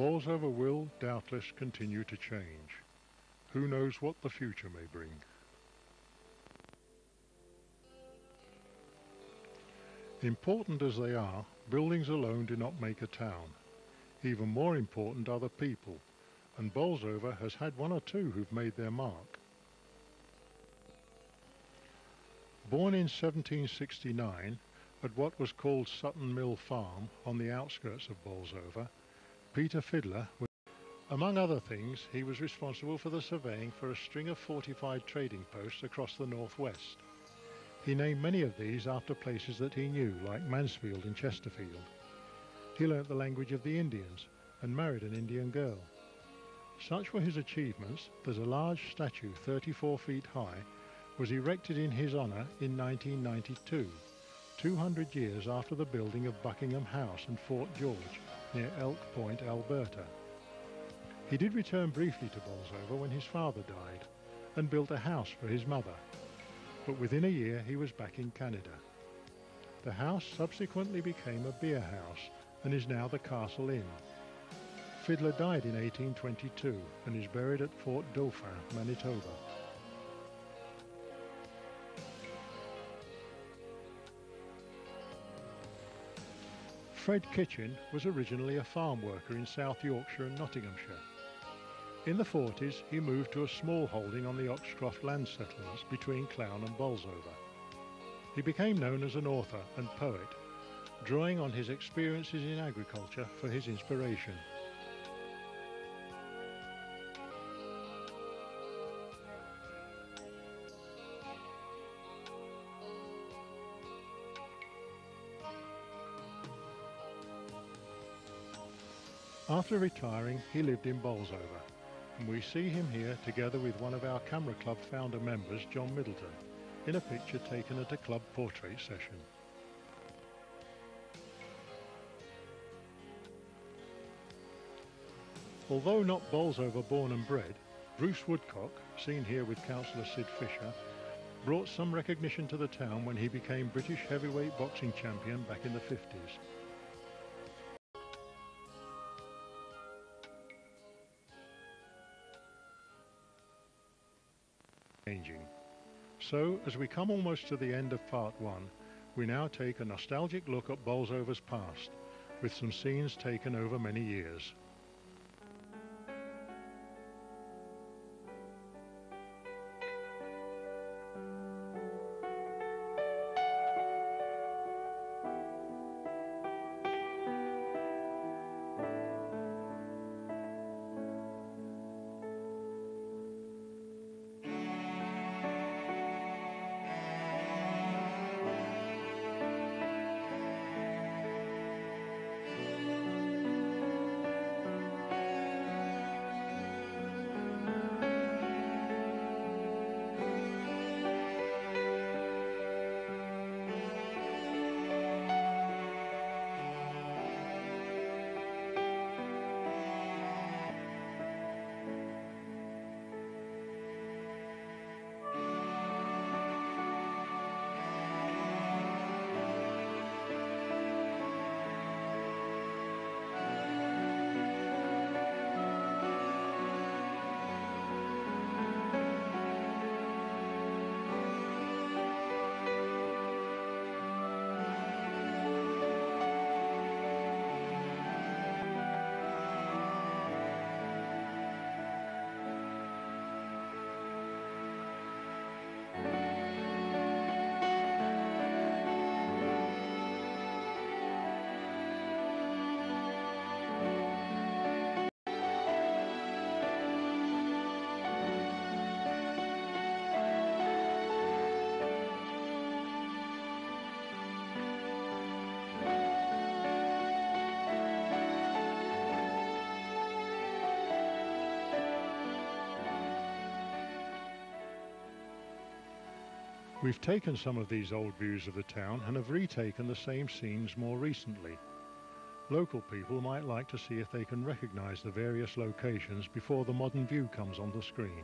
Bolsover will, doubtless, continue to change. Who knows what the future may bring? Important as they are, buildings alone do not make a town. Even more important are the people, and Bolsover has had one or two who've made their mark. Born in 1769 at what was called Sutton Mill Farm on the outskirts of Bolsover, Peter Fiddler was, among other things, he was responsible for the surveying for a string of fortified trading posts across the northwest. He named many of these after places that he knew, like Mansfield and Chesterfield. He learnt the language of the Indians and married an Indian girl. Such were his achievements that a large statue 34 feet high was erected in his honour in 1992, 200 years after the building of Buckingham House and Fort George near Elk Point, Alberta. He did return briefly to Bolsover when his father died and built a house for his mother, but within a year he was back in Canada. The house subsequently became a beer house and is now the Castle Inn. Fiddler died in 1822 and is buried at Fort Dauphin, Manitoba. Fred Kitchen was originally a farm worker in South Yorkshire and Nottinghamshire. In the 40s he moved to a small holding on the Oxcroft land settlements between Clown and Bolsover. He became known as an author and poet, drawing on his experiences in agriculture for his inspiration. After retiring, he lived in Bolsover, and we see him here together with one of our Camera Club founder members, John Middleton, in a picture taken at a club portrait session. Although not Bolsover born and bred, Bruce Woodcock, seen here with Councillor Sid Fisher, brought some recognition to the town when he became British heavyweight boxing champion back in the 50s. So, as we come almost to the end of part 1, we now take a nostalgic look at Bolsover's past, with some scenes taken over many years. We've taken some of these old views of the town and have retaken the same scenes more recently. Local people might like to see if they can recognise the various locations before the modern view comes on the screen.